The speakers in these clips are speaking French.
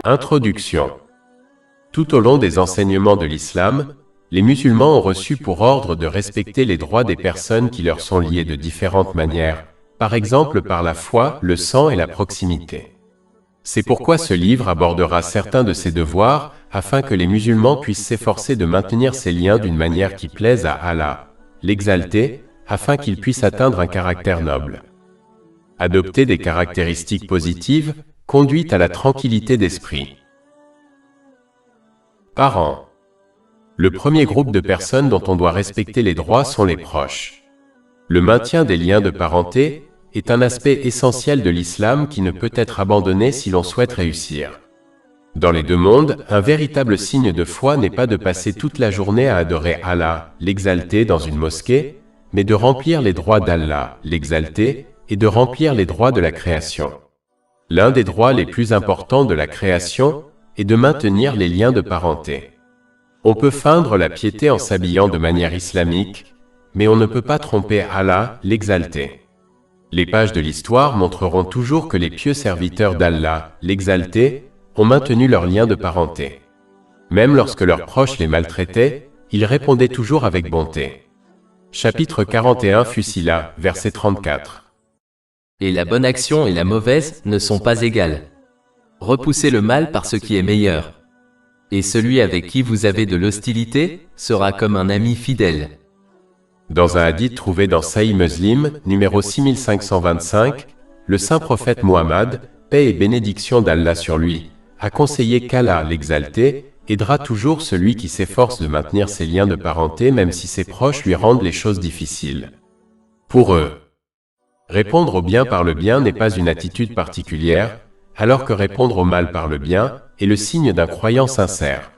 Introduction. Tout au long des enseignements de l'islam, les musulmans ont reçu pour ordre de respecter les droits des personnes qui leur sont liées de différentes manières, par exemple par la foi, le sang et la proximité. C'est pourquoi ce livre abordera certains de ces devoirs, afin que les musulmans puissent s'efforcer de maintenir ces liens d'une manière qui plaise à Allah, l'exalté, afin qu'ils puissent atteindre un caractère noble. Adopter des caractéristiques positives conduit à la tranquillité d'esprit. Parents. Le premier groupe de personnes dont on doit respecter les droits sont les proches. Le maintien des liens de parenté est un aspect essentiel de l'islam qui ne peut être abandonné si l'on souhaite réussir. Dans les deux mondes, un véritable signe de foi n'est pas de passer toute la journée à adorer Allah, l'exalté, dans une mosquée, mais de remplir les droits d'Allah, l'exalté, et de remplir les droits de la création. L'un des droits les plus importants de la création est de maintenir les liens de parenté. On peut feindre la piété en s'habillant de manière islamique, mais on ne peut pas tromper Allah, l'exalté. Les pages de l'histoire montreront toujours que les pieux serviteurs d'Allah, l'exalté, ont maintenu leurs liens de parenté. Même lorsque leurs proches les maltraitaient, ils répondaient toujours avec bonté. Chapitre 41 Fusila, verset 34. Et la bonne action et la mauvaise ne sont pas égales. Repoussez le mal par ce qui est meilleur. Et celui avec qui vous avez de l'hostilité sera comme un ami fidèle. Dans un hadith trouvé dans Sahih Muslim, numéro 6525, le saint prophète Muhammad, paix et bénédiction d'Allah sur lui, a conseillé qu'Allah, l'exalté, aidera toujours celui qui s'efforce de maintenir ses liens de parenté même si ses proches lui rendent les choses difficiles. Pour eux, répondre au bien par le bien n'est pas une attitude particulière, alors que répondre au mal par le bien est le signe d'un croyant sincère.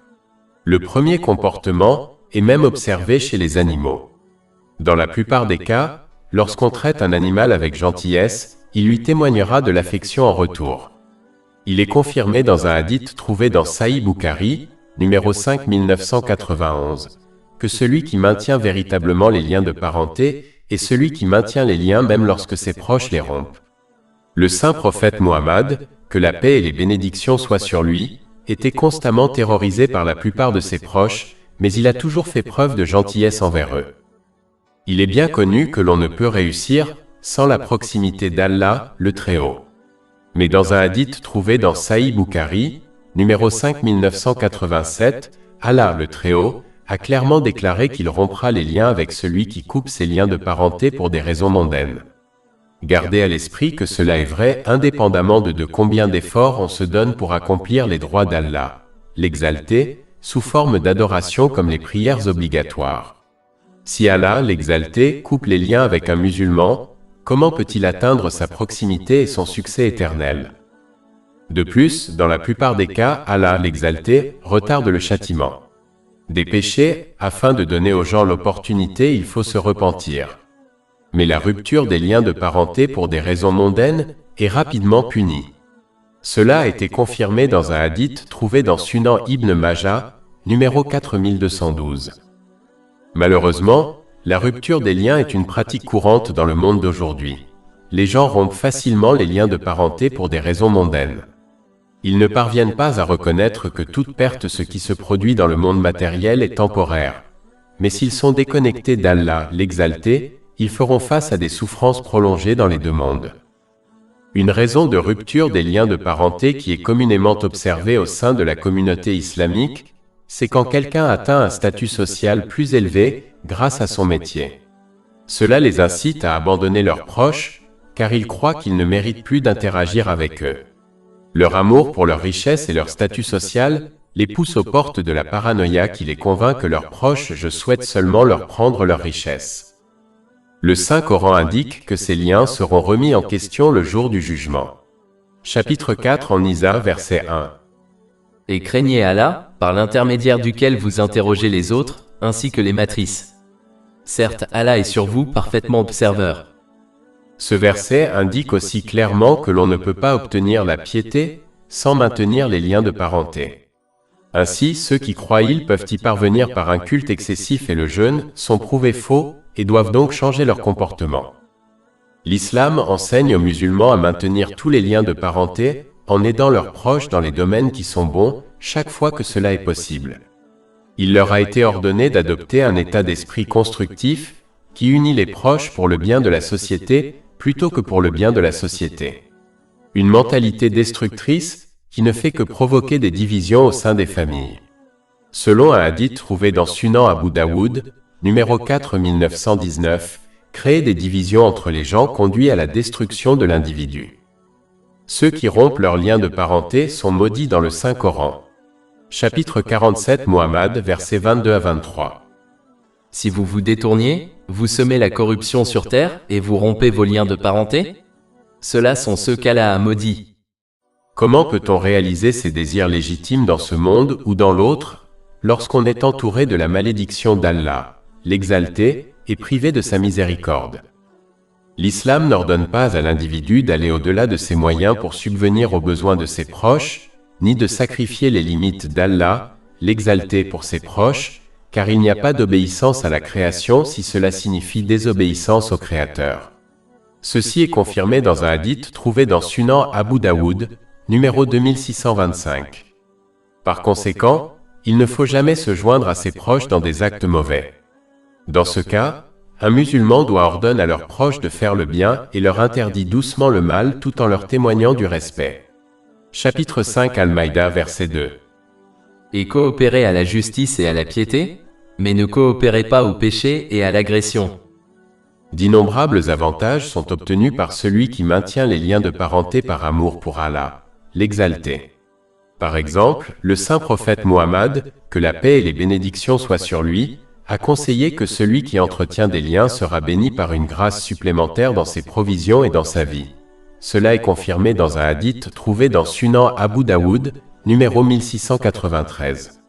Le premier comportement est même observé chez les animaux. Dans la plupart des cas, lorsqu'on traite un animal avec gentillesse, il lui témoignera de l'affection en retour. Il est confirmé dans un hadith trouvé dans Sahih Bukhari, numéro 5991, que celui qui maintient véritablement les liens de parenté est celui qui maintient les liens même lorsque ses proches les rompent. Le saint prophète Muhammad, que la paix et les bénédictions soient sur lui, était constamment terrorisé par la plupart de ses proches, mais il a toujours fait preuve de gentillesse envers eux. Il est bien connu que l'on ne peut réussir sans la proximité d'Allah, le Très-Haut. Mais dans un hadith trouvé dans Sahih Bukhari, numéro 5987, Allah, le Très-Haut, a clairement déclaré qu'il rompra les liens avec celui qui coupe ses liens de parenté pour des raisons mondaines. Gardez à l'esprit que cela est vrai indépendamment de combien d'efforts on se donne pour accomplir les droits d'Allah, l'exalté, sous forme d'adoration comme les prières obligatoires. Si Allah, l'exalté, coupe les liens avec un musulman, comment peut-il atteindre sa proximité et son succès éternel? De plus, dans la plupart des cas, Allah, l'exalté, retarde le châtiment. Des péchés, afin de donner aux gens l'opportunité, il faut se repentir. Mais la rupture des liens de parenté pour des raisons mondaines est rapidement punie. Cela a été confirmé dans un hadith trouvé dans Sunan Ibn Majah, numéro 4212. Malheureusement, la rupture des liens est une pratique courante dans le monde d'aujourd'hui. Les gens rompent facilement les liens de parenté pour des raisons mondaines. Ils ne parviennent pas à reconnaître que toute perte ce qui se produit dans le monde matériel est temporaire. Mais s'ils sont déconnectés d'Allah, l'exalté, ils feront face à des souffrances prolongées dans les deux mondes. Une raison de rupture des liens de parenté qui est communément observée au sein de la communauté islamique, c'est quand quelqu'un atteint un statut social plus élevé grâce à son métier. Cela les incite à abandonner leurs proches, car ils croient qu'ils ne méritent plus d'interagir avec eux. Leur amour pour leur richesse et leur statut social les pousse aux portes de la paranoïa qui les convainc que leurs proches souhaitent seulement leur prendre leur richesse. Le Saint-Coran indique que ces liens seront remis en question le jour du jugement. Chapitre 4 en Nisa, verset 1. Et craignez Allah, par l'intermédiaire duquel vous interrogez les autres, ainsi que les matrices. Certes, Allah est sur vous parfaitement observeur. Ce verset indique aussi clairement que l'on ne peut pas obtenir la piété sans maintenir les liens de parenté. Ainsi, ceux qui croient ils peuvent y parvenir par un culte excessif et le jeûne sont prouvés faux et doivent donc changer leur comportement. L'islam enseigne aux musulmans à maintenir tous les liens de parenté en aidant leurs proches dans les domaines qui sont bons, chaque fois que cela est possible. Il leur a été ordonné d'adopter un état d'esprit constructif, qui unit les proches pour le bien de la société, plutôt que pour le bien de la société. Une mentalité destructrice, qui ne fait que provoquer des divisions au sein des familles. Selon un hadith trouvé dans Sunan Abu Daoud, numéro 4919, créer des divisions entre les gens conduit à la destruction de l'individu. Ceux qui rompent leurs liens de parenté sont maudits dans le Saint-Coran. Chapitre 47 Muhammad, versets 22 à 23. Si vous vous détourniez, vous semez la corruption sur terre et vous rompez vos liens de parenté? Ceux-là sont ceux qu'Allah a maudits. Comment peut-on réaliser ses désirs légitimes dans ce monde ou dans l'autre, lorsqu'on est entouré de la malédiction d'Allah, l'exalté, et privé de sa miséricorde? L'islam n'ordonne pas à l'individu d'aller au-delà de ses moyens pour subvenir aux besoins de ses proches, ni de sacrifier les limites d'Allah, l'exalté pour ses proches, car il n'y a pas d'obéissance à la création si cela signifie désobéissance au Créateur. Ceci est confirmé dans un hadith trouvé dans Sunan Abu Daoud, numéro 2625. Par conséquent, il ne faut jamais se joindre à ses proches dans des actes mauvais. Dans ce cas, un musulman doit ordonner à leurs proches de faire le bien et leur interdit doucement le mal tout en leur témoignant du respect. Chapitre 5 Al-Maïda, verset 2. Et coopérez à la justice et à la piété, mais ne coopérez pas au péché et à l'agression. D'innombrables avantages sont obtenus par celui qui maintient les liens de parenté par amour pour Allah, l'exalté. Par exemple, le saint prophète Muhammad, que la paix et les bénédictions soient sur lui, a conseillé que celui qui entretient des liens sera béni par une grâce supplémentaire dans ses provisions et dans sa vie. Cela est confirmé dans un hadith trouvé dans Sunan Abu Daoud, numéro 1693.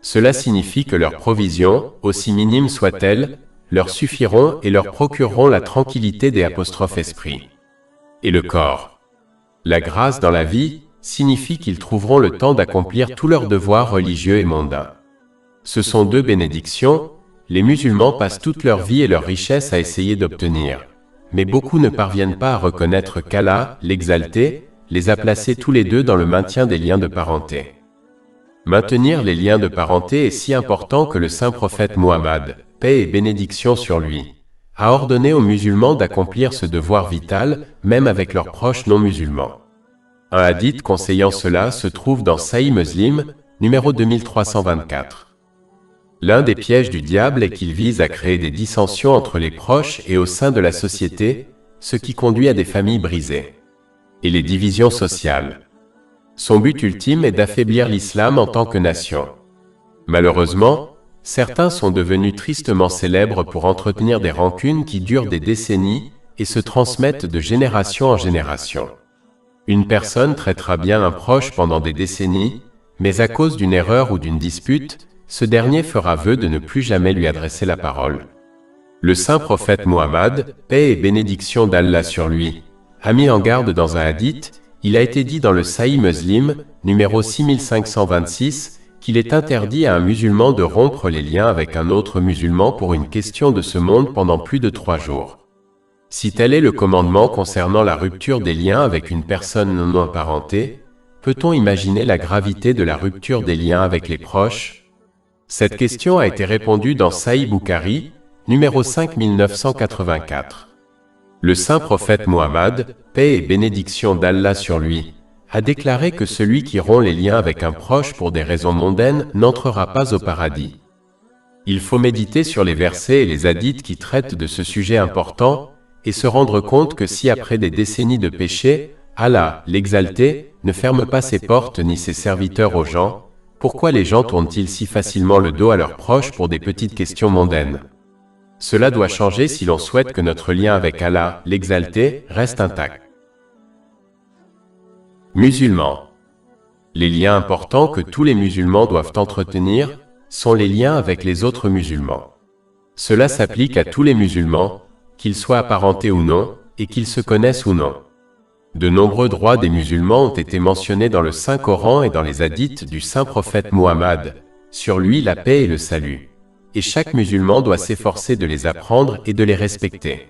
Cela signifie que leurs provisions, aussi minimes soient-elles, leur suffiront et leur procureront la tranquillité des esprits. Et le corps. La grâce dans la vie signifie qu'ils trouveront le temps d'accomplir tous leurs devoirs religieux et mondains. Ce sont deux bénédictions, les musulmans passent toute leur vie et leur richesse à essayer d'obtenir. Mais beaucoup ne parviennent pas à reconnaître qu'Allah, l'exalté, les a placés tous les deux dans le maintien des liens de parenté. Maintenir les liens de parenté est si important que le saint prophète Muhammad, paix et bénédiction sur lui, a ordonné aux musulmans d'accomplir ce devoir vital, même avec leurs proches non musulmans. Un hadith conseillant cela se trouve dans Sahih Muslim, numéro 2324. L'un des pièges du diable est qu'il vise à créer des dissensions entre les proches et au sein de la société, ce qui conduit à des familles brisées. Et les divisions sociales. Son but ultime est d'affaiblir l'islam en tant que nation. Malheureusement, certains sont devenus tristement célèbres pour entretenir des rancunes qui durent des décennies et se transmettent de génération en génération. Une personne traitera bien un proche pendant des décennies, mais à cause d'une erreur ou d'une dispute, ce dernier fera vœu de ne plus jamais lui adresser la parole. Le saint prophète Muhammad, paix et bénédiction d'Allah sur lui, a mis en garde dans un hadith. Il a été dit dans le Sahih Muslim, numéro 6526, qu'il est interdit à un musulman de rompre les liens avec un autre musulman pour une question de ce monde pendant plus de 3 jours. Si tel est le commandement concernant la rupture des liens avec une personne non apparentée, peut-on imaginer la gravité de la rupture des liens avec les proches? Cette question a été répondue dans Sahih Bukhari, numéro 5984. Le saint prophète Muhammad, paix et bénédiction d'Allah sur lui, a déclaré que celui qui rompt les liens avec un proche pour des raisons mondaines n'entrera pas au paradis. Il faut méditer sur les versets et les hadiths qui traitent de ce sujet important, et se rendre compte que si après des décennies de péché, Allah, l'exalté, ne ferme pas ses portes ni ses serviteurs aux gens, pourquoi les gens tournent-ils si facilement le dos à leurs proches pour des petites questions mondaines? Cela doit changer si l'on souhaite que notre lien avec Allah, l'exalté, reste intact. Musulmans. Les liens importants que tous les musulmans doivent entretenir sont les liens avec les autres musulmans. Cela s'applique à tous les musulmans, qu'ils soient apparentés ou non, et qu'ils se connaissent ou non. De nombreux droits des musulmans ont été mentionnés dans le Saint-Coran et dans les hadiths du saint prophète Muhammad, sur lui la paix et le salut. Et chaque musulman doit s'efforcer de les apprendre et de les respecter.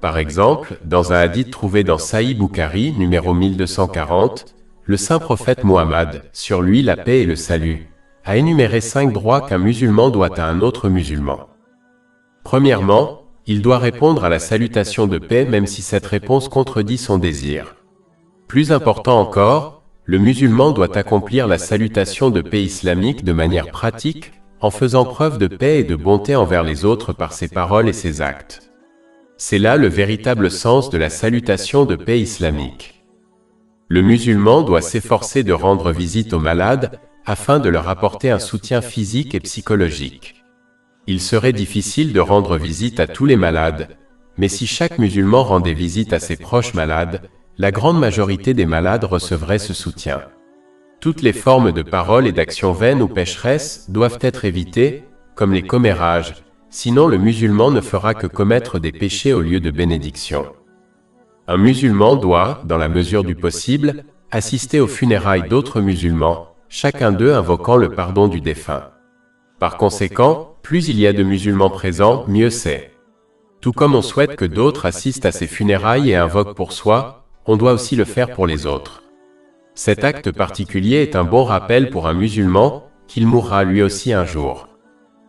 Par exemple, dans un hadith trouvé dans Sahih Bukhari, numéro 1240, le saint prophète Mohammed, sur lui la paix et le salut, a énuméré 5 droits qu'un musulman doit à un autre musulman. Premièrement, il doit répondre à la salutation de paix même si cette réponse contredit son désir. Plus important encore, le musulman doit accomplir la salutation de paix islamique de manière pratique, en faisant preuve de paix et de bonté envers les autres par ses paroles et ses actes. C'est là le véritable sens de la salutation de paix islamique. Le musulman doit s'efforcer de rendre visite aux malades, afin de leur apporter un soutien physique et psychologique. Il serait difficile de rendre visite à tous les malades, mais si chaque musulman rendait visite à ses proches malades, la grande majorité des malades recevraient ce soutien. Toutes les formes de paroles et d'actions vaines ou pécheresses doivent être évitées, comme les commérages, sinon le musulman ne fera que commettre des péchés au lieu de bénédictions. Un musulman doit, dans la mesure du possible, assister aux funérailles d'autres musulmans, chacun d'eux invoquant le pardon du défunt. Par conséquent, plus il y a de musulmans présents, mieux c'est. Tout comme on souhaite que d'autres assistent à ces funérailles et invoquent pour soi, on doit aussi le faire pour les autres. Cet acte particulier est un bon rappel pour un musulman, qu'il mourra lui aussi un jour.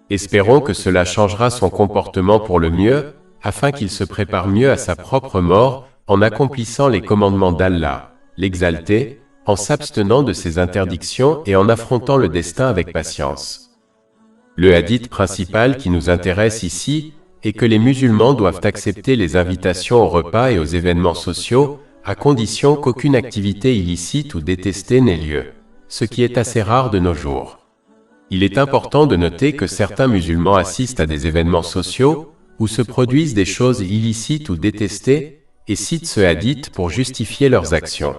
Espérons que cela changera son comportement pour le mieux, afin qu'il se prépare mieux à sa propre mort, en accomplissant les commandements d'Allah, l'exalté, en s'abstenant de ses interdictions et en affrontant le destin avec patience. Le hadith principal qui nous intéresse ici est que les musulmans doivent accepter les invitations aux repas et aux événements sociaux, à condition qu'aucune activité illicite ou détestée n'ait lieu, ce qui est assez rare de nos jours. Il est important de noter que certains musulmans assistent à des événements sociaux, où se produisent des choses illicites ou détestées, et citent ce hadith pour justifier leurs actions.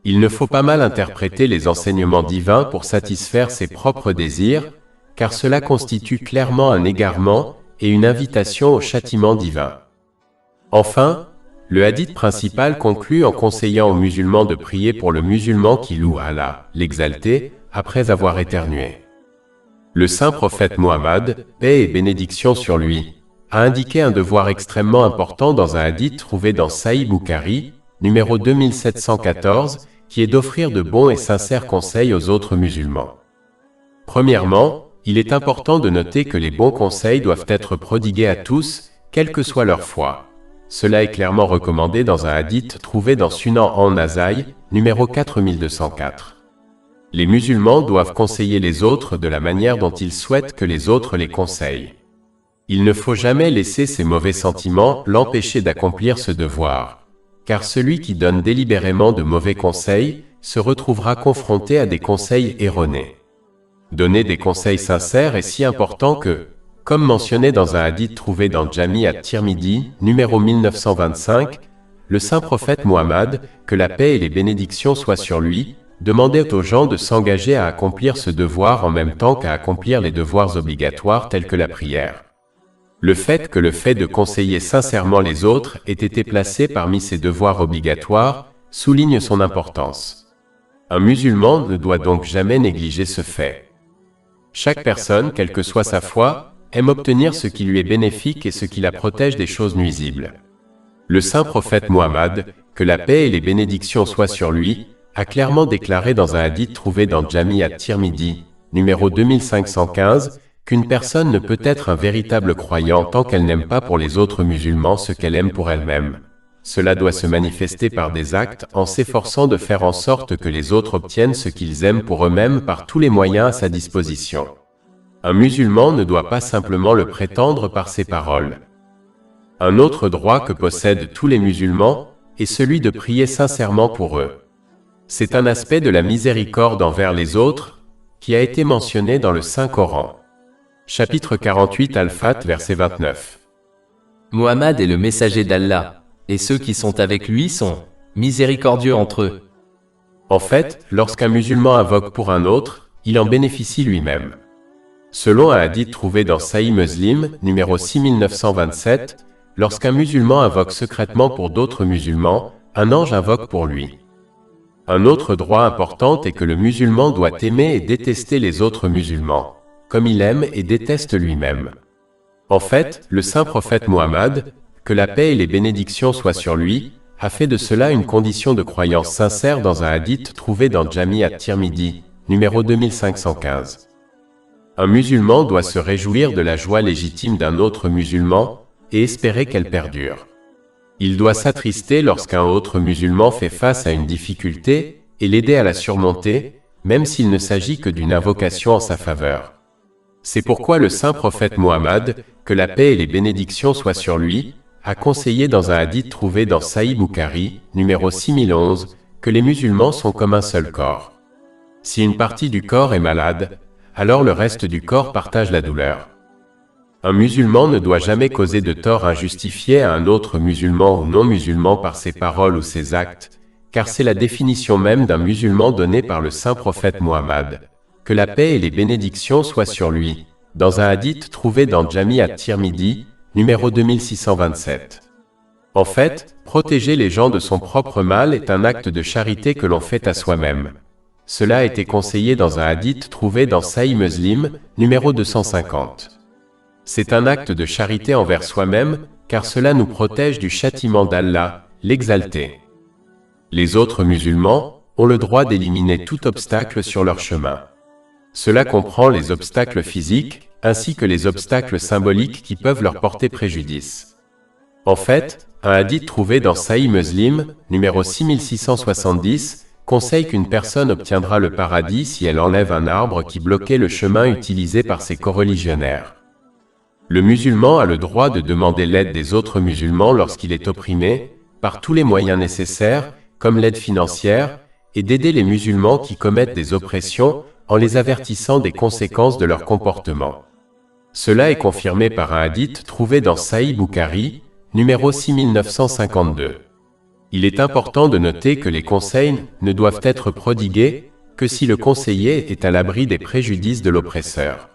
Il ne faut pas mal interpréter les enseignements divins pour satisfaire ses propres désirs, car cela constitue clairement un égarement et une invitation au châtiment divin. Enfin, le hadith principal conclut en conseillant aux musulmans de prier pour le musulman qui loue Allah, l'exalté, après avoir éternué. Le saint prophète Mohammed, paix et bénédiction sur lui, a indiqué un devoir extrêmement important dans un hadith trouvé dans Sahih Bukhari, numéro 2714, qui est d'offrir de bons et sincères conseils aux autres musulmans. Premièrement, il est important de noter que les bons conseils doivent être prodigués à tous, quelle que soit leur foi. Cela est clairement recommandé dans un hadith trouvé dans Sunan an-Nasaï, numéro 4204. Les musulmans doivent conseiller les autres de la manière dont ils souhaitent que les autres les conseillent. Il ne faut jamais laisser ces mauvais sentiments l'empêcher d'accomplir ce devoir, car celui qui donne délibérément de mauvais conseils se retrouvera confronté à des conseils erronés. Donner des conseils sincères est si important que, comme mentionné dans un hadith trouvé dans Jami at-Tirmidhi, numéro 1925, le saint prophète Mohammed, que la paix et les bénédictions soient sur lui, demandait aux gens de s'engager à accomplir ce devoir en même temps qu'à accomplir les devoirs obligatoires tels que la prière. Le fait de conseiller sincèrement les autres ait été placé parmi ces devoirs obligatoires souligne son importance. Un musulman ne doit donc jamais négliger ce fait. Chaque personne, quelle que soit sa foi, aime obtenir ce qui lui est bénéfique et ce qui la protège des choses nuisibles. Le saint prophète Mohammed, que la paix et les bénédictions soient sur lui, a clairement déclaré dans un hadith trouvé dans Jami at-Tirmidhi, numéro 2515, qu'une personne ne peut être un véritable croyant tant qu'elle n'aime pas pour les autres musulmans ce qu'elle aime pour elle-même. Cela doit se manifester par des actes en s'efforçant de faire en sorte que les autres obtiennent ce qu'ils aiment pour eux-mêmes par tous les moyens à sa disposition. Un musulman ne doit pas simplement le prétendre par ses paroles. Un autre droit que possèdent tous les musulmans est celui de prier sincèrement pour eux. C'est un aspect de la miséricorde envers les autres qui a été mentionné dans le Saint-Coran. Chapitre 48 Al-Fat, verset 29. Muhammad est le messager d'Allah, et ceux qui sont avec lui sont miséricordieux entre eux. En fait, lorsqu'un musulman invoque pour un autre, il en bénéficie lui-même. Selon un hadith trouvé dans Sahih Muslim, numéro 6927, lorsqu'un musulman invoque secrètement pour d'autres musulmans, un ange invoque pour lui. Un autre droit important est que le musulman doit aimer et détester les autres musulmans, comme il aime et déteste lui-même. En fait, le saint prophète Mohammed, que la paix et les bénédictions soient sur lui, a fait de cela une condition de croyance sincère dans un hadith trouvé dans Jami at-Tirmidhi, numéro 2515. Un musulman doit se réjouir de la joie légitime d'un autre musulman et espérer qu'elle perdure. Il doit s'attrister lorsqu'un autre musulman fait face à une difficulté et l'aider à la surmonter, même s'il ne s'agit que d'une invocation en sa faveur. C'est pourquoi le saint prophète Mohammed, que la paix et les bénédictions soient sur lui, a conseillé dans un hadith trouvé dans Sahih Bukhari, numéro 6011, que les musulmans sont comme un seul corps. Si une partie du corps est malade, alors le reste du corps partage la douleur. Un musulman ne doit jamais causer de tort injustifié à un autre musulman ou non-musulman par ses paroles ou ses actes, car c'est la définition même d'un musulman donnée par le saint prophète Mohammed. Que la paix et les bénédictions soient sur lui, dans un hadith trouvé dans Jami at-Tirmidhi, numéro 2627. En fait, protéger les gens de son propre mal est un acte de charité que l'on fait à soi-même. Cela a été conseillé dans un hadith trouvé dans Sahih Muslim, numéro 250. C'est un acte de charité envers soi-même, car cela nous protège du châtiment d'Allah, l'exalté. Les autres musulmans ont le droit d'éliminer tout obstacle sur leur chemin. Cela comprend les obstacles physiques, ainsi que les obstacles symboliques qui peuvent leur porter préjudice. En fait, un hadith trouvé dans Sahih Muslim, numéro 6670, conseille qu'une personne obtiendra le paradis si elle enlève un arbre qui bloquait le chemin utilisé par ses coreligionnaires. Le musulman a le droit de demander l'aide des autres musulmans lorsqu'il est opprimé, par tous les moyens nécessaires, comme l'aide financière, et d'aider les musulmans qui commettent des oppressions en les avertissant des conséquences de leur comportement. Cela est confirmé par un hadith trouvé dans Sahih Bukhari, numéro 6952. Il est important de noter que les conseils ne doivent être prodigués que si le conseiller est à l'abri des préjudices de l'oppresseur.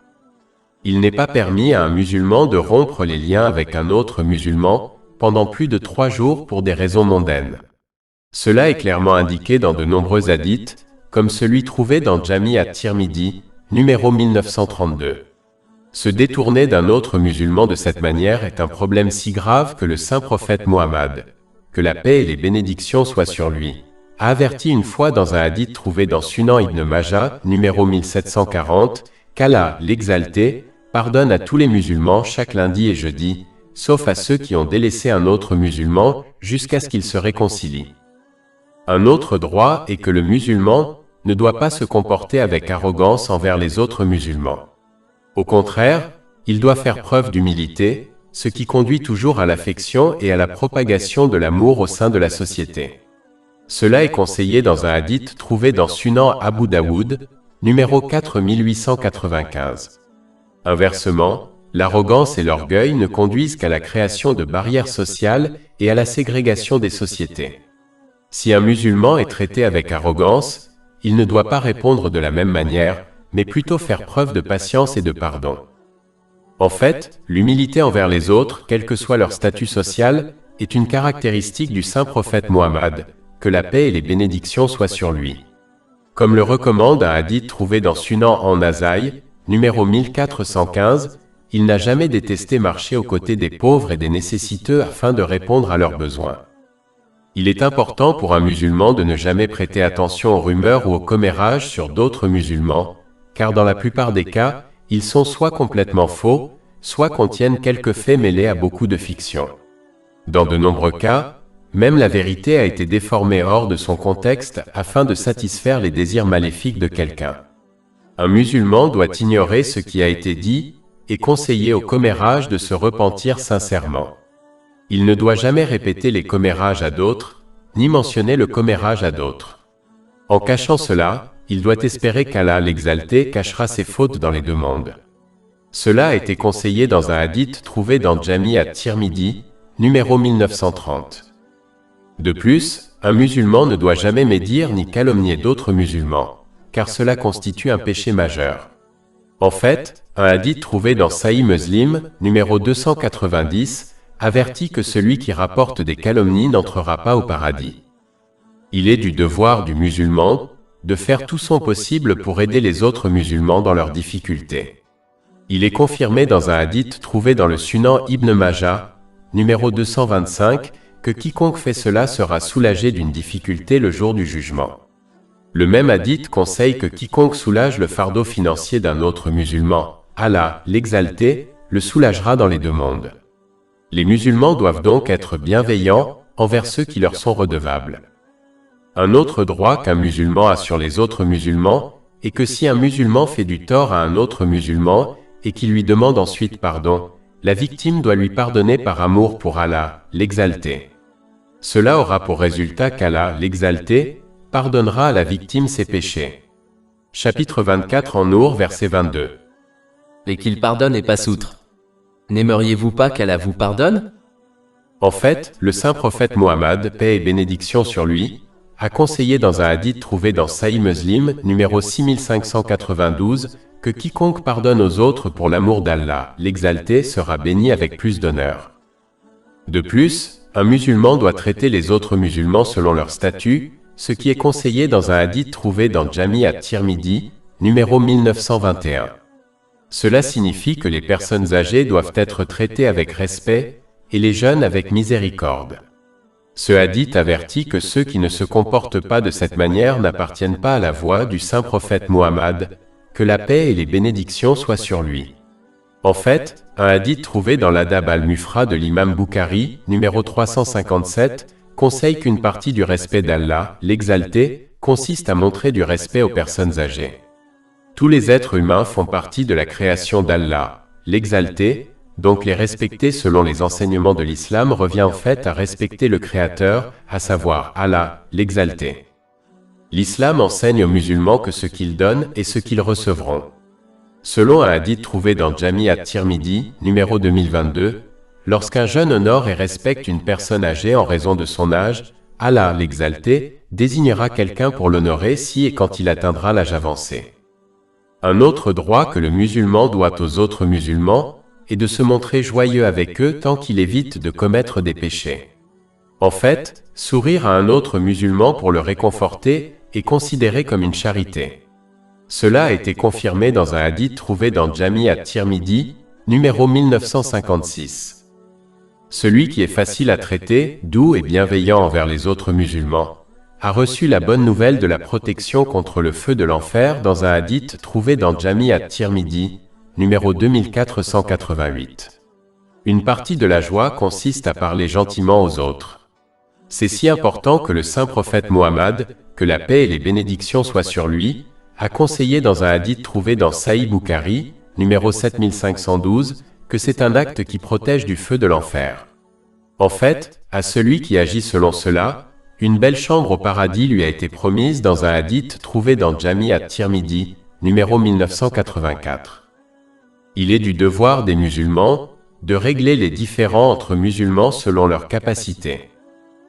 Il n'est pas permis à un musulman de rompre les liens avec un autre musulman pendant plus de 3 jours pour des raisons mondaines. Cela est clairement indiqué dans de nombreux hadiths, comme celui trouvé dans Jami at-Tirmidhi, numéro 1932. Se détourner d'un autre musulman de cette manière est un problème si grave que le saint prophète Mohammed, que la paix et les bénédictions soient sur lui, a averti une fois dans un hadith trouvé dans Sunan Ibn Majah, numéro 1740, qu'Allah, l'exalté, pardonne à tous les musulmans chaque lundi et jeudi, sauf à ceux qui ont délaissé un autre musulman jusqu'à ce qu'ils se réconcilient. Un autre droit est que le musulman ne doit pas se comporter avec arrogance envers les autres musulmans. Au contraire, il doit faire preuve d'humilité, ce qui conduit toujours à l'affection et à la propagation de l'amour au sein de la société. Cela est conseillé dans un hadith trouvé dans Sunan Abu Daoud, numéro 4895. Inversement, l'arrogance et l'orgueil ne conduisent qu'à la création de barrières sociales et à la ségrégation des sociétés. Si un musulman est traité avec arrogance, il ne doit pas répondre de la même manière, mais plutôt faire preuve de patience et de pardon. En fait, l'humilité envers les autres, quel que soit leur statut social, est une caractéristique du saint prophète Mohammed, que la paix et les bénédictions soient sur lui. Comme le recommande un hadith trouvé dans Sunan an-Nasaï, numéro 1415, il n'a jamais détesté marcher aux côtés des pauvres et des nécessiteux afin de répondre à leurs besoins. Il est important pour un musulman de ne jamais prêter attention aux rumeurs ou aux commérages sur d'autres musulmans, car dans la plupart des cas, ils sont soit complètement faux, soit contiennent quelques faits mêlés à beaucoup de fiction. Dans de nombreux cas, même la vérité a été déformée hors de son contexte afin de satisfaire les désirs maléfiques de quelqu'un. Un musulman doit ignorer ce qui a été dit et conseiller aux commérages de se repentir sincèrement. Il ne doit jamais répéter les commérages à d'autres, ni mentionner le commérage à d'autres. En cachant cela, il doit espérer qu'Allah l'exalté cachera ses fautes dans les deux mondes. Cela a été conseillé dans un hadith trouvé dans Jami at-Tirmidhi, numéro 1930. De plus, un musulman ne doit jamais médire ni calomnier d'autres musulmans, car cela constitue un péché majeur. En fait, un hadith trouvé dans Sahih Muslim, numéro 290, avertit que celui qui rapporte des calomnies n'entrera pas au paradis. Il est du devoir du musulman de faire tout son possible pour aider les autres musulmans dans leurs difficultés. Il est confirmé dans un hadith trouvé dans le Sunan Ibn Majah, numéro 225, que quiconque fait cela sera soulagé d'une difficulté le jour du jugement. Le même hadith conseille que quiconque soulage le fardeau financier d'un autre musulman, Allah, l'exalté, le soulagera dans les deux mondes. Les musulmans doivent donc être bienveillants envers ceux qui leur sont redevables. Un autre droit qu'un musulman a sur les autres musulmans est que si un musulman fait du tort à un autre musulman et qu'il lui demande ensuite pardon, la victime doit lui pardonner par amour pour Allah, l'exalté. Cela aura pour résultat qu'Allah, l'exalté, pardonnera à la victime ses péchés. Chapitre 24 en Nour, verset 22. Et qu'il pardonne et passe outre. N'aimeriez-vous pas qu'Allah vous pardonne? En fait, le saint prophète Mohammed, paix et bénédiction sur lui, a conseillé dans un hadith trouvé dans Sahih Muslim, numéro 6592, que quiconque pardonne aux autres pour l'amour d'Allah, l'exalté, sera béni avec plus d'honneur. De plus, un musulman doit traiter les autres musulmans selon leur statut, ce qui est conseillé dans un hadith trouvé dans Jami at-Tirmidhi, numéro 1921. Cela signifie que les personnes âgées doivent être traitées avec respect, et les jeunes avec miséricorde. Ce hadith avertit que ceux qui ne se comportent pas de cette manière n'appartiennent pas à la voie du saint prophète Mohammed, que la paix et les bénédictions soient sur lui. En fait, un hadith trouvé dans l'Adab al-Mufra de l'imam Bukhari, numéro 357, conseille qu'une partie du respect d'Allah, l'exalté, consiste à montrer du respect aux personnes âgées. Tous les êtres humains font partie de la création d'Allah, l'exalté, donc les respecter selon les enseignements de l'islam revient en fait à respecter le Créateur, à savoir Allah, l'exalté. L'islam enseigne aux musulmans que ce qu'ils donnent est ce qu'ils recevront. Selon un hadith trouvé dans Jami at-Tirmidhi, numéro 2022, lorsqu'un jeune honore et respecte une personne âgée en raison de son âge, Allah, l'exalté, désignera quelqu'un pour l'honorer si et quand il atteindra l'âge avancé. Un autre droit que le musulman doit aux autres musulmans est de se montrer joyeux avec eux tant qu'il évite de commettre des péchés. En fait, sourire à un autre musulman pour le réconforter est considéré comme une charité. Cela a été confirmé dans un hadith trouvé dans Jami at-Tirmidhi, numéro 1956. Celui qui est facile à traiter, doux et bienveillant envers les autres musulmans, a reçu la bonne nouvelle de la protection contre le feu de l'enfer dans un hadith trouvé dans Jami at-Tirmidhi, numéro 2488. Une partie de la joie consiste à parler gentiment aux autres. C'est si important que le saint prophète Mohammed, que la paix et les bénédictions soient sur lui, a conseillé dans un hadith trouvé dans Sahih Bukhari, numéro 7512, que c'est un acte qui protège du feu de l'enfer. En fait, à celui qui agit selon cela, une belle chambre au paradis lui a été promise dans un hadith trouvé dans Jami at-Tirmidhi, numéro 1984. Il est du devoir des musulmans de régler les différends entre musulmans selon leurs capacités.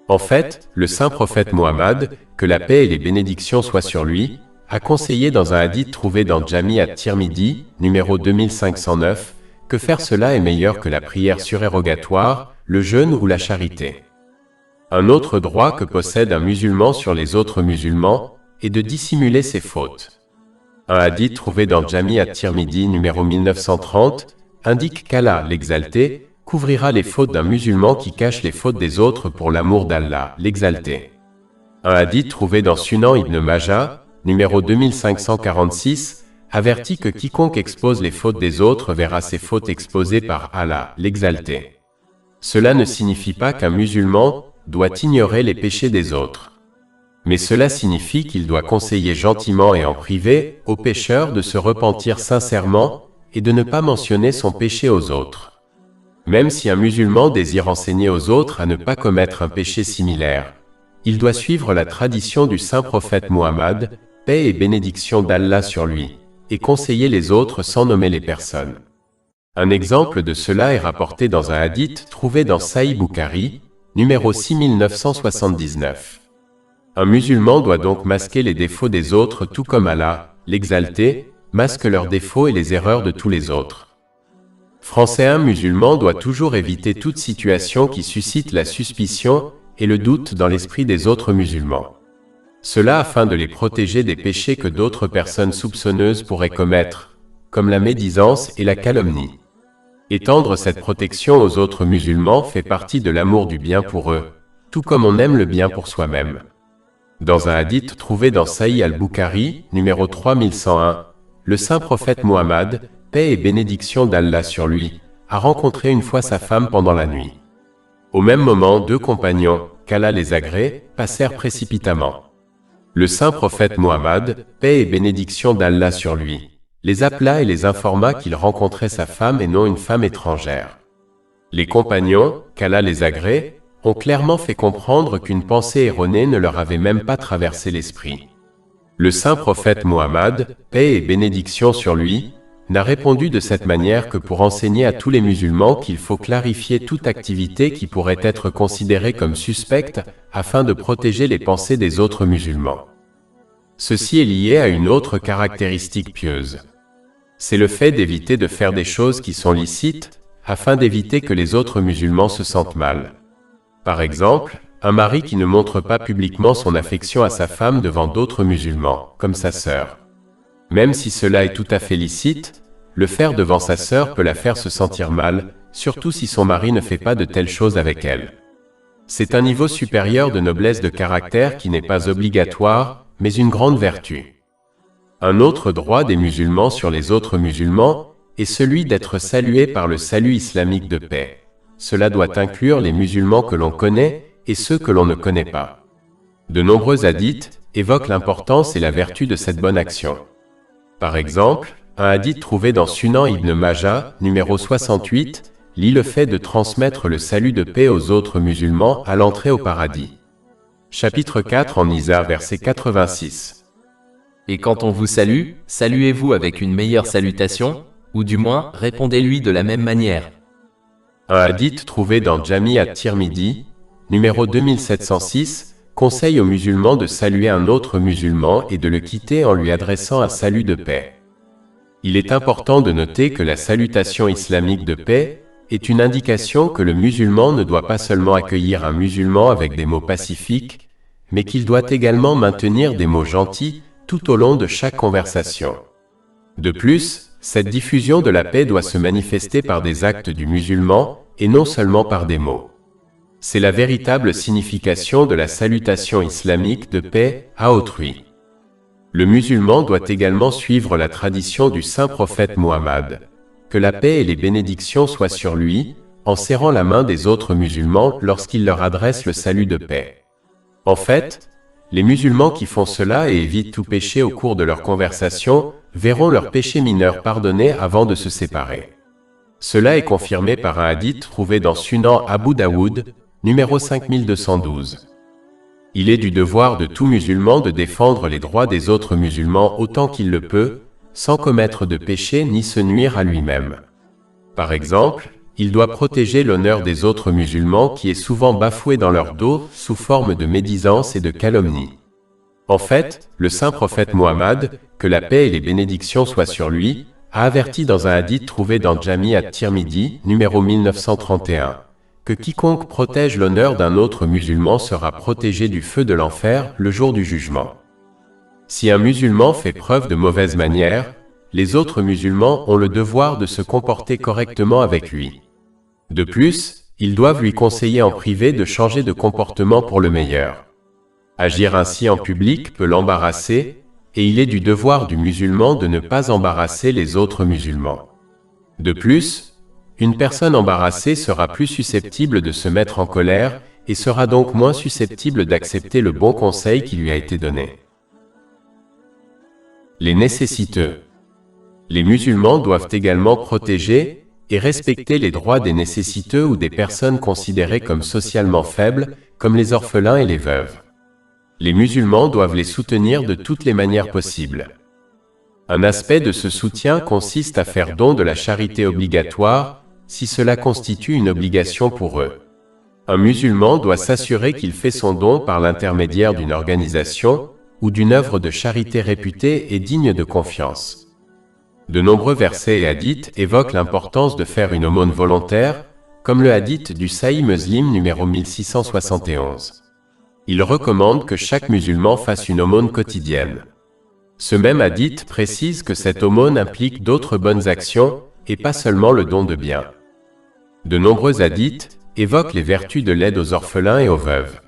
En fait, le saint prophète Mohammed, que la paix et les bénédictions soient sur lui, a conseillé dans un hadith trouvé dans Jami at-Tirmidhi, numéro 2509, que faire cela est meilleur que la prière surérogatoire, le jeûne ou la charité. Un autre droit que possède un musulman sur les autres musulmans est de dissimuler ses fautes. Un hadith trouvé dans Jami at-Tirmidhi numéro 1930 indique qu'Allah, l'exalté, couvrira les fautes d'un musulman qui cache les fautes des autres pour l'amour d'Allah, l'exalté. Un hadith trouvé dans Sunan ibn Majah, numéro 2546, avertit que quiconque expose les fautes des autres verra ses fautes exposées par Allah, l'exalté. Cela ne signifie pas qu'un musulman doit ignorer les péchés des autres. Mais cela signifie qu'il doit conseiller gentiment et en privé aux pécheurs de se repentir sincèrement et de ne pas mentionner son péché aux autres. Même si un musulman désire enseigner aux autres à ne pas commettre un péché similaire, il doit suivre la tradition du saint prophète Mohammed, paix et bénédiction d'Allah sur lui, et conseiller les autres sans nommer les personnes. Un exemple de cela est rapporté dans un hadith trouvé dans Sahih Bukhari, numéro 6979. Un musulman doit donc masquer les défauts des autres tout comme Allah, l'exalté, masque leurs défauts et les erreurs de tous les autres. Français, un musulman doit toujours éviter toute situation qui suscite la suspicion et le doute dans l'esprit des autres musulmans. Cela afin de les protéger des péchés que d'autres personnes soupçonneuses pourraient commettre, comme la médisance et la calomnie. Étendre cette protection aux autres musulmans fait partie de l'amour du bien pour eux, tout comme on aime le bien pour soi-même. Dans un hadith trouvé dans Sahih al-Bukhari, numéro 3101, le saint prophète Muhammad, paix et bénédiction d'Allah sur lui, a rencontré une fois sa femme pendant la nuit. Au même moment, deux compagnons, qu'Allah les agrée, passèrent précipitamment. Le saint prophète Muhammad, paix et bénédiction d'Allah sur lui, les appela et les informa qu'il rencontrait sa femme et non une femme étrangère. Les compagnons, qu'Allah les agrée, ont clairement fait comprendre qu'une pensée erronée ne leur avait même pas traversé l'esprit. Le saint prophète Muhammad, paix et bénédiction sur lui, n'a répondu de cette manière que pour enseigner à tous les musulmans qu'il faut clarifier toute activité qui pourrait être considérée comme suspecte afin de protéger les pensées des autres musulmans. Ceci est lié à une autre caractéristique pieuse. C'est le fait d'éviter de faire des choses qui sont licites afin d'éviter que les autres musulmans se sentent mal. Par exemple, un mari qui ne montre pas publiquement son affection à sa femme devant d'autres musulmans, comme sa sœur. Même si cela est tout à fait licite, le faire devant sa sœur peut la faire se sentir mal, surtout si son mari ne fait pas de telles choses avec elle. C'est un niveau supérieur de noblesse de caractère qui n'est pas obligatoire, mais une grande vertu. Un autre droit des musulmans sur les autres musulmans est celui d'être salué par le salut islamique de paix. Cela doit inclure les musulmans que l'on connaît et ceux que l'on ne connaît pas. De nombreux hadiths évoquent l'importance et la vertu de cette bonne action. Par exemple, un hadith trouvé dans Sunan Ibn Majah, numéro 68, lit le fait de transmettre le salut de paix aux autres musulmans à l'entrée au paradis. Chapitre 4 en Nisa, verset 86. Et quand on vous salue, saluez-vous avec une meilleure salutation, ou du moins, répondez-lui de la même manière. Un hadith trouvé dans Jami at-Tirmidhi, numéro 2706, conseille aux musulmans de saluer un autre musulman et de le quitter en lui adressant un salut de paix. Il est important de noter que la salutation islamique de paix est une indication que le musulman ne doit pas seulement accueillir un musulman avec des mots pacifiques, mais qu'il doit également maintenir des mots gentils tout au long de chaque conversation. De plus, cette diffusion de la paix doit se manifester par des actes du musulman et non seulement par des mots. C'est la véritable signification de la salutation islamique de paix à autrui. Le musulman doit également suivre la tradition du saint prophète Muhammad, que la paix et les bénédictions soient sur lui, en serrant la main des autres musulmans lorsqu'il leur adresse le salut de paix. En fait, les musulmans qui font cela et évitent tout péché au cours de leur conversation verront leurs péchés mineurs pardonnés avant de se séparer. Cela est confirmé par un hadith trouvé dans Sunan Abu Daoud, numéro 5212. Il est du devoir de tout musulman de défendre les droits des autres musulmans autant qu'il le peut, sans commettre de péché ni se nuire à lui-même. Par exemple, il doit protéger l'honneur des autres musulmans qui est souvent bafoué dans leur dos sous forme de médisance et de calomnie. En fait, le saint prophète Muhammad, que la paix et les bénédictions soient sur lui, a averti dans un hadith trouvé dans Jami at-Tirmidhi, numéro 1931, que quiconque protège l'honneur d'un autre musulman sera protégé du feu de l'enfer le jour du jugement. Si un musulman fait preuve de mauvaise manière, les autres musulmans ont le devoir de se comporter correctement avec lui. De plus, ils doivent lui conseiller en privé de changer de comportement pour le meilleur. Agir ainsi en public peut l'embarrasser, et il est du devoir du musulman de ne pas embarrasser les autres musulmans. De plus, une personne embarrassée sera plus susceptible de se mettre en colère et sera donc moins susceptible d'accepter le bon conseil qui lui a été donné. Les nécessiteux. Les musulmans doivent également protéger et respecter les droits des nécessiteux ou des personnes considérées comme socialement faibles, comme les orphelins et les veuves. Les musulmans doivent les soutenir de toutes les manières possibles. Un aspect de ce soutien consiste à faire don de la charité obligatoire, si cela constitue une obligation pour eux. Un musulman doit s'assurer qu'il fait son don par l'intermédiaire d'une organisation ou d'une œuvre de charité réputée et digne de confiance. De nombreux versets et hadiths évoquent l'importance de faire une aumône volontaire, comme le hadith du Sahih Muslim numéro 1671. Il recommande que chaque musulman fasse une aumône quotidienne. Ce même hadith précise que cette aumône implique d'autres bonnes actions, et pas seulement le don de biens. De nombreux hadiths évoque les vertus de l'aide aux orphelins et aux veuves.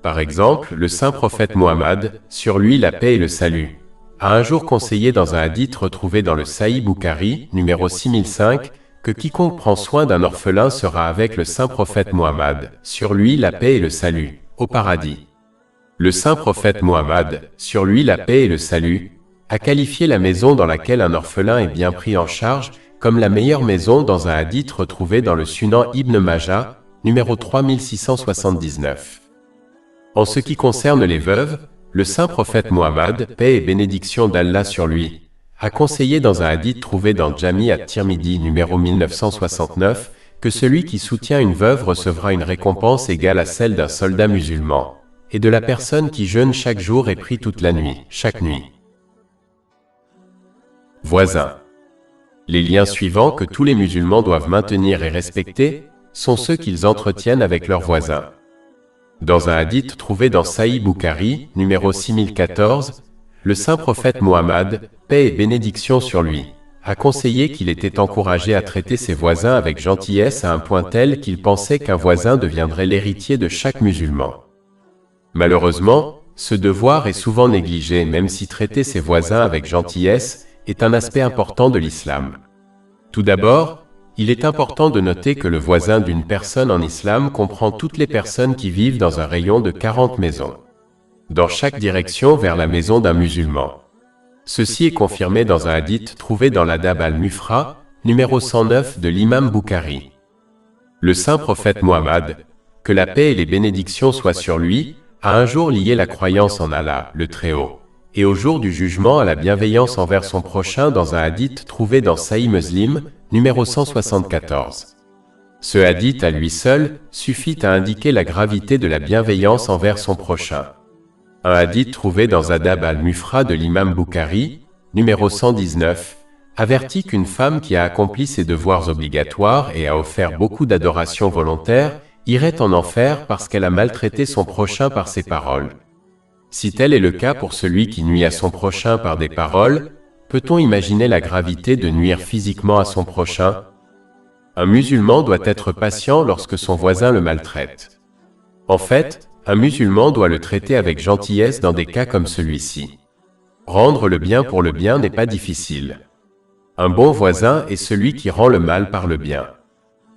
Par exemple, le saint prophète Mohammed, sur lui la paix et le salut, a un jour conseillé dans un hadith retrouvé dans le Sahih Bukhari, numéro 6005, que quiconque prend soin d'un orphelin sera avec le saint prophète Mohammed, sur lui la paix et le salut, au paradis. Le saint prophète Mohammed, sur lui la paix et le salut, a qualifié la maison dans laquelle un orphelin est bien pris en charge comme la meilleure maison dans un hadith retrouvé dans le Sunan Ibn Majah, numéro 3679. En ce qui concerne les veuves, le saint prophète Mohammed, paix et bénédiction d'Allah sur lui, a conseillé dans un hadith trouvé dans Jami at-Tirmidhi numéro 1969 que celui qui soutient une veuve recevra une récompense égale à celle d'un soldat musulman, et de la personne qui jeûne chaque jour et prie toute la nuit, chaque nuit. Voisins. Les liens suivants que tous les musulmans doivent maintenir et respecter sont ceux qu'ils entretiennent avec leurs voisins. Dans un hadith trouvé dans Sahih Bukhari, numéro 6014, le saint prophète Mohammed, paix et bénédiction sur lui, a conseillé qu'il était encouragé à traiter ses voisins avec gentillesse à un point tel qu'il pensait qu'un voisin deviendrait l'héritier de chaque musulman. Malheureusement, ce devoir est souvent négligé même si traiter ses voisins avec gentillesse est un aspect important de l'islam. Tout d'abord, il est important de noter que le voisin d'une personne en islam comprend toutes les personnes qui vivent dans un rayon de 40 maisons, dans chaque direction vers la maison d'un musulman. Ceci est confirmé dans un hadith trouvé dans l'Adab al-Mufra, numéro 109 de l'imam Bukhari. Le saint prophète Mohammed, que la paix et les bénédictions soient sur lui, a un jour lié la croyance en Allah, le Très-Haut, et au jour du jugement à la bienveillance envers son prochain dans un hadith trouvé dans Sahih Muslim, numéro 174. Ce hadith à lui seul suffit à indiquer la gravité de la bienveillance envers son prochain. Un hadith trouvé dans Adab al-Mufra de l'imam Bukhari, numéro 119, avertit qu'une femme qui a accompli ses devoirs obligatoires et a offert beaucoup d'adoration volontaire irait en enfer parce qu'elle a maltraité son prochain par ses paroles. Si tel est le cas pour celui qui nuit à son prochain par des paroles, peut-on imaginer la gravité de nuire physiquement à son prochain? Un musulman doit être patient lorsque son voisin le maltraite. En fait, un musulman doit le traiter avec gentillesse dans des cas comme celui-ci. Rendre le bien pour le bien n'est pas difficile. Un bon voisin est celui qui rend le mal par le bien.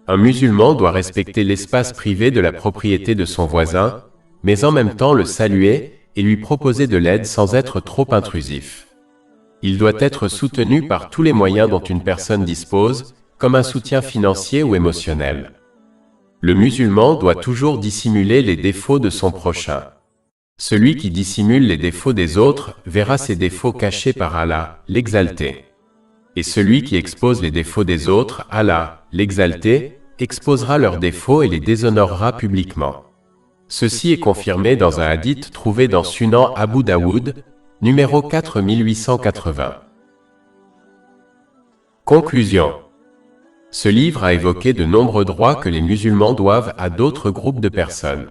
Un musulman doit respecter l'espace privé de la propriété de son voisin, mais en même temps le saluer et lui proposer de l'aide sans être trop intrusif. Il doit être soutenu par tous les moyens dont une personne dispose, comme un soutien financier ou émotionnel. Le musulman doit toujours dissimuler les défauts de son prochain. Celui qui dissimule les défauts des autres verra ses défauts cachés par Allah, l'exalté. Et celui qui expose les défauts des autres, Allah, l'exalté, exposera leurs défauts et les déshonorera publiquement. Ceci est confirmé dans un hadith trouvé dans Sunan Abu Daoud, numéro 4880. Conclusion. Ce livre a évoqué de nombreux droits que les musulmans doivent à d'autres groupes de personnes.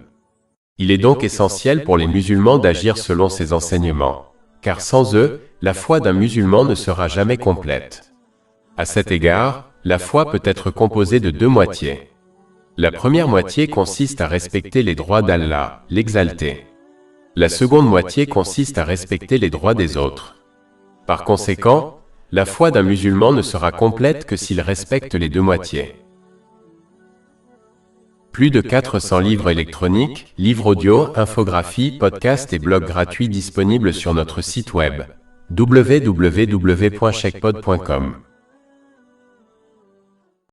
Il est donc essentiel pour les musulmans d'agir selon ces enseignements, car sans eux, la foi d'un musulman ne sera jamais complète. À cet égard, la foi peut être composée de deux moitiés. La première moitié consiste à respecter les droits d'Allah, l'exalté. La seconde moitié consiste à respecter les droits des autres. Par conséquent, la foi d'un musulman ne sera complète que s'il respecte les deux moitiés. Plus de 400 livres électroniques, livres audio, infographies, podcasts et blogs gratuits disponibles sur notre site web www.chekpod.com.